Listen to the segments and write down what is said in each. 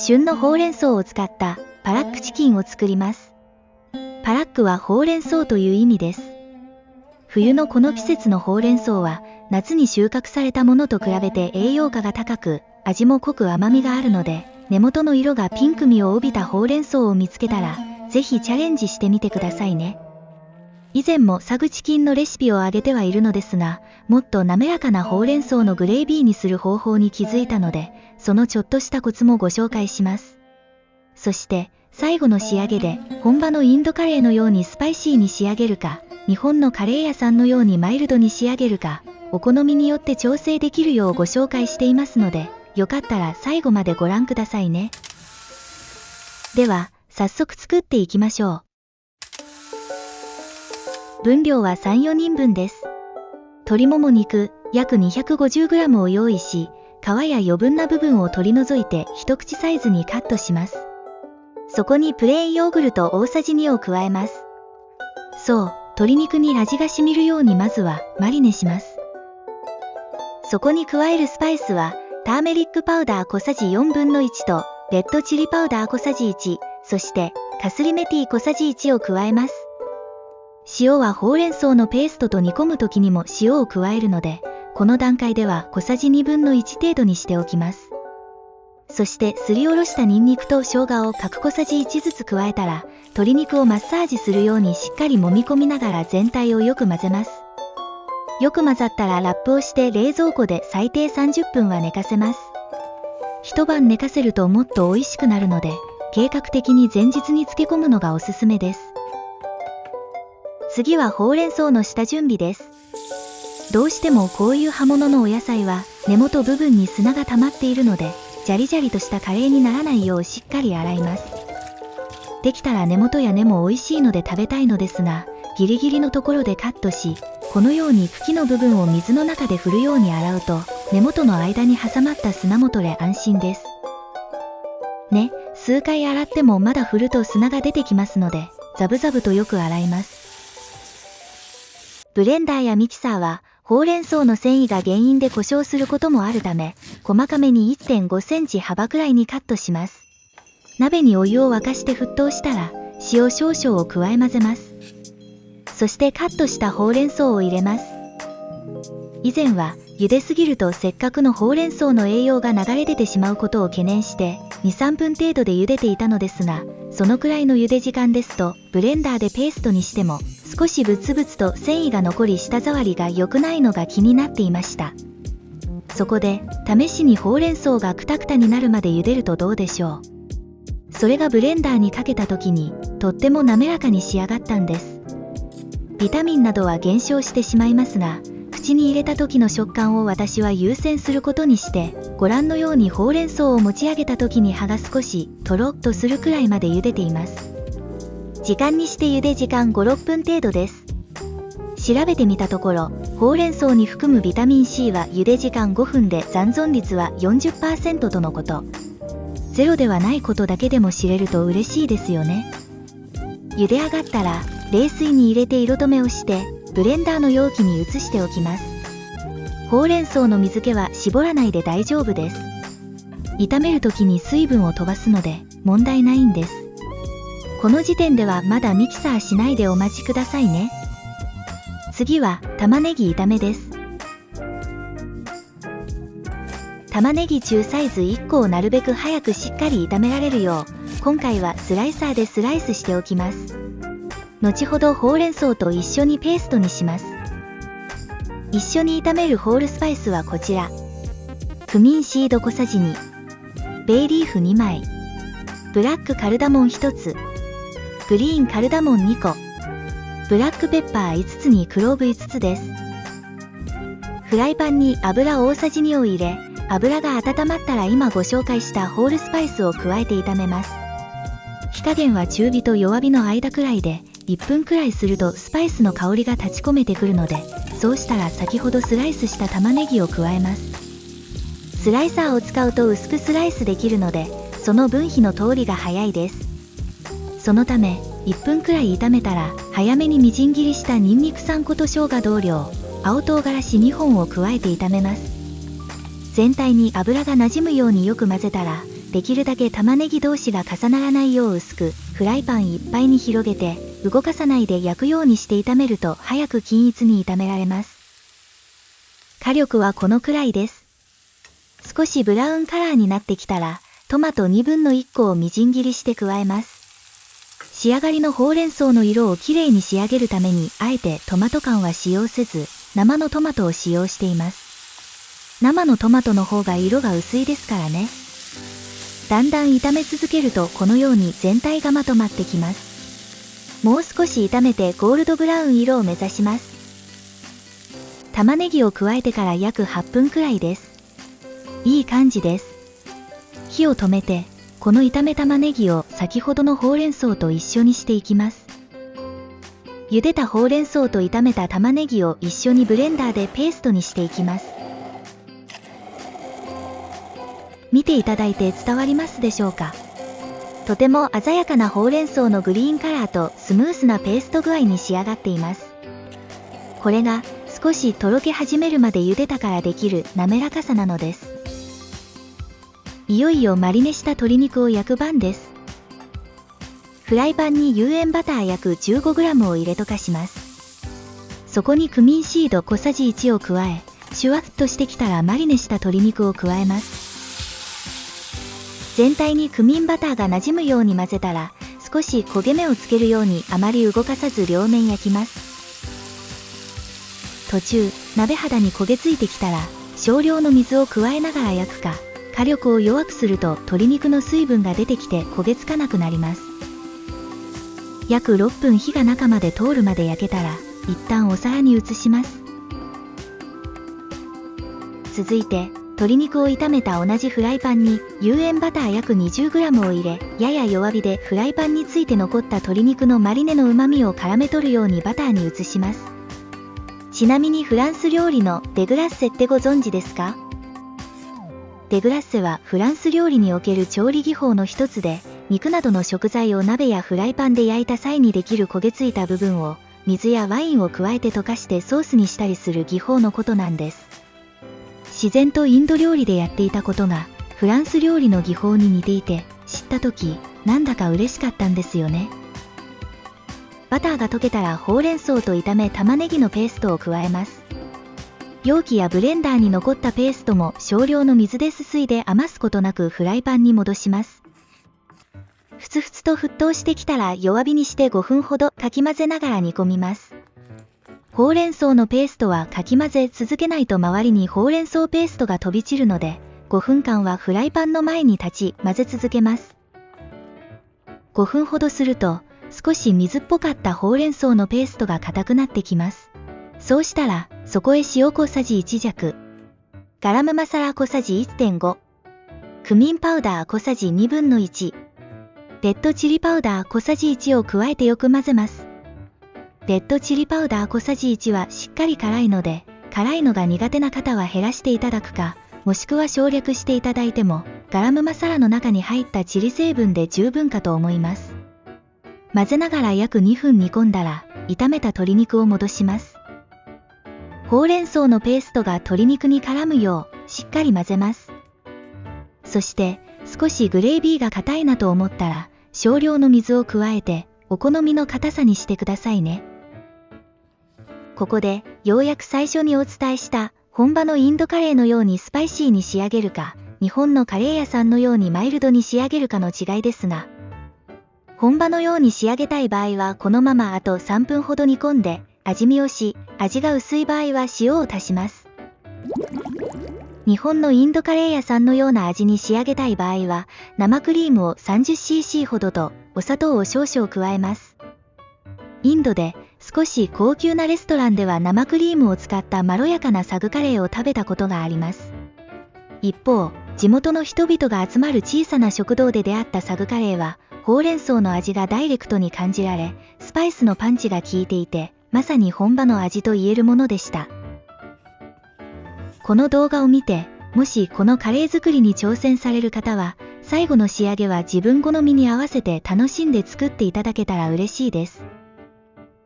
旬のほうれん草を使ったパラックチキンを作ります。パラックはほうれん草という意味です。冬のこの季節のほうれん草は夏に収穫されたものと比べて栄養価が高く、味も濃く甘みがあるので、根元の色がピンクみを帯びたほうれん草を見つけたら、ぜひチャレンジしてみてくださいね。以前もサグチキンのレシピを上げてはいるのですが、もっと滑らかなほうれん草のグレービーにする方法に気づいたので、そのちょっとしたコツもご紹介します。そして、最後の仕上げで、本場のインドカレーのようにスパイシーに仕上げるか、日本のカレー屋さんのようにマイルドに仕上げるか、お好みによって調整できるようご紹介していますので、よかったら最後までご覧くださいね。では、早速作っていきましょう。分量は3、4人分です。鶏もも肉、約 250g を用意し、皮や余分な部分を取り除いて一口サイズにカットします。そこにプレーンヨーグルト大さじ2を加えます。そう、鶏肉に味が染みるようにまずはマリネします。そこに加えるスパイスは、ターメリックパウダー小さじ4分の1と、レッドチリパウダー小さじ1、そして、カスリメティ小さじ1を加えます。塩はほうれん草のペーストと煮込む時にも塩を加えるので、この段階では小さじ2分の1程度にしておきます。そしてすりおろしたニンニクと生姜を各小さじ1ずつ加えたら、鶏肉をマッサージするようにしっかり揉み込みながら全体をよく混ぜます。よく混ざったらラップをして冷蔵庫で最低30分は寝かせます。一晩寝かせるともっと美味しくなるので、計画的に前日に漬け込むのがおすすめです。次はほうれん草の下準備です。どうしてもこういう葉物のお野菜は根元部分に砂が溜まっているので、ジャリジャリとしたカレーにならないようしっかり洗います。できたら根元や根も美味しいので食べたいのですが、ギリギリのところでカットし、このように茎の部分を水の中で振るように洗うと、根元の間に挟まった砂も取れ安心です。ね、数回洗ってもまだ振ると砂が出てきますので、ザブザブとよく洗います。ブレンダーやミキサーは、ほうれん草の繊維が原因で故障することもあるため、細かめに 1.5 センチ幅くらいにカットします。鍋にお湯を沸かして沸騰したら、塩少々を加え混ぜます。そしてカットしたほうれん草を入れます。以前は、茹ですぎるとせっかくのほうれん草の栄養が流れ出てしまうことを懸念して、2、3分程度で茹でていたのですが、そのくらいの茹で時間ですと、ブレンダーでペーストにしても、少しブツブツと繊維が残り舌触りが良くないのが気になっていました。そこで、試しにほうれん草がクタクタになるまで茹でるとどうでしょう。それがブレンダーにかけた時に、とっても滑らかに仕上がったんです。ビタミンなどは減少してしまいますが、口に入れた時の食感を私は優先することにして、ご覧のようにほうれん草を持ち上げた時に葉が少しとろっとするくらいまで茹でています。時間にして茹で時間5、6分程度です。調べてみたところ、ほうれん草に含むビタミン C は茹で時間5分で残存率は 40% とのこと。ゼロではないことだけでも知れると嬉しいですよね。茹で上がったら、冷水に入れて色止めをして、ブレンダーの容器に移しておきます。ほうれん草の水気は絞らないで大丈夫です。炒めるときに水分を飛ばすので問題ないんです。この時点ではまだミキサーしないでお待ちくださいね。次は玉ねぎ炒めです。玉ねぎ中サイズ1個をなるべく早くしっかり炒められるよう、今回はスライサーでスライスしておきます。後ほどほうれん草と一緒にペーストにします。一緒に炒めるホールスパイスはこちら。クミンシード小さじ2、ベイリーフ2枚、ブラックカルダモン1つ、グリーンカルダモン2個、ブラックペッパー5つにクローブ5つです。フライパンに油大さじ2を入れ、油が温まったら今ご紹介したホールスパイスを加えて炒めます。火加減は中火と弱火の間くらいで、1分くらいするとスパイスの香りが立ち込めてくるので、そうしたら先ほどスライスした玉ねぎを加えます。スライサーを使うと薄くスライスできるので、その分火の通りが早いです。そのため、1分くらい炒めたら、早めにみじん切りしたニンニク3個と生姜同量、青唐辛子2本を加えて炒めます。全体に油が馴染むようによく混ぜたら、できるだけ玉ねぎ同士が重ならないよう薄く、フライパンいっぱいに広げて、動かさないで焼くようにして炒めると早く均一に炒められます。火力はこのくらいです。少しブラウンカラーになってきたら、トマト1/2個をみじん切りして加えます。仕上がりのほうれん草の色をきれいに仕上げるために、あえてトマト缶は使用せず、生のトマトを使用しています。生のトマトの方が色が薄いですからね。だんだん炒め続けるとこのように全体がまとまってきます。もう少し炒めてゴールドブラウン色を目指します。玉ねぎを加えてから約8分くらいです。いい感じです。火を止めて、この炒め玉ねぎを先ほどのほうれん草と一緒にしていきます。茹でたほうれん草と炒めた玉ねぎを一緒にブレンダーでペーストにしていきます。見ていただいて伝わりますでしょうか。とても鮮やかなほうれん草のグリーンカラーとスムースなペースト具合に仕上がっています。これが少しとろけ始めるまで茹でたからできる滑らかさなのです。いよいよマリネした鶏肉を焼く番です。フライパンに有塩バター約 15g を入れ溶かします。そこにクミンシード小さじ1を加え、シュワッとしてきたらマリネした鶏肉を加えます。全体にクミンバターが馴染むように混ぜたら、少し焦げ目をつけるようにあまり動かさず両面焼きます。途中、鍋肌に焦げついてきたら、少量の水を加えながら焼くか、火力を弱くすると鶏肉の水分が出てきて焦げつかなくなります。約6分火が中まで通るまで焼けたら、一旦お皿に移します。続いて、鶏肉を炒めた同じフライパンに有塩バター約 20g を入れ、やや弱火でフライパンについて残った鶏肉のマリネの旨味を絡め取るようにバターに移します。ちなみにフランス料理のデグラッセってご存知ですか？デグラッセはフランス料理における調理技法の一つで、肉などの食材を鍋やフライパンで焼いた際にできる焦げついた部分を水やワインを加えて溶かしてソースにしたりする技法のことなんです。自然とインド料理でやっていたことがフランス料理の技法に似ていて、知った時なんだか嬉しかったんですよね。バターが溶けたらほうれん草と炒め玉ねぎのペーストを加えます。容器やブレンダーに残ったペーストも少量の水ですすいで余すことなくフライパンに戻します。ふつふつと沸騰してきたら弱火にして5分ほどかき混ぜながら煮込みます。ほうれん草のペーストはかき混ぜ続けないと周りにほうれん草ペーストが飛び散るので、5分間はフライパンの前に立ち混ぜ続けます。5分ほどすると少し水っぽかったほうれん草のペーストが硬くなってきます。そうしたらそこへ塩小さじ1弱、ガラムマサラ小さじ 1.5、クミンパウダー小さじ1/2、レッドチリパウダー小さじ1を加えてよく混ぜます。レッドチリパウダー小さじ1はしっかり辛いので、辛いのが苦手な方は減らしていただくか、もしくは省略していただいても、ガラムマサラの中に入ったチリ成分で十分かと思います。混ぜながら約2分煮込んだら、炒めた鶏肉を戻します。ほうれん草のペーストが鶏肉に絡むよう、しっかり混ぜます。そして、少しグレービーが硬いなと思ったら、少量の水を加えて、お好みの硬さにしてくださいね。ここで、ようやく最初にお伝えした、本場のインドカレーのようにスパイシーに仕上げるか、日本のカレー屋さんのようにマイルドに仕上げるかの違いですが、本場のように仕上げたい場合はこのままあと3分ほど煮込んで、味見をし、味が薄い場合は塩を足します。日本のインドカレー屋さんのような味に仕上げたい場合は、生クリームを 30cc ほどと、お砂糖を少々加えます。インドで少し高級なレストランでは生クリームを使ったまろやかなサグカレーを食べたことがあります。一方、地元の人々が集まる小さな食堂で出会ったサグカレーは、ほうれん草の味がダイレクトに感じられ、スパイスのパンチが効いていて、まさに本場の味と言えるものでした。この動画を見て、もしこのカレー作りに挑戦される方は、最後の仕上げは自分好みに合わせて楽しんで作っていただけたら嬉しいです。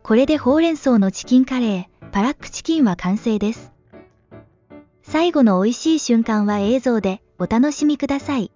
これでほうれん草のチキンカレー、パラックチキンは完成です。最後の美味しい瞬間は映像でお楽しみください。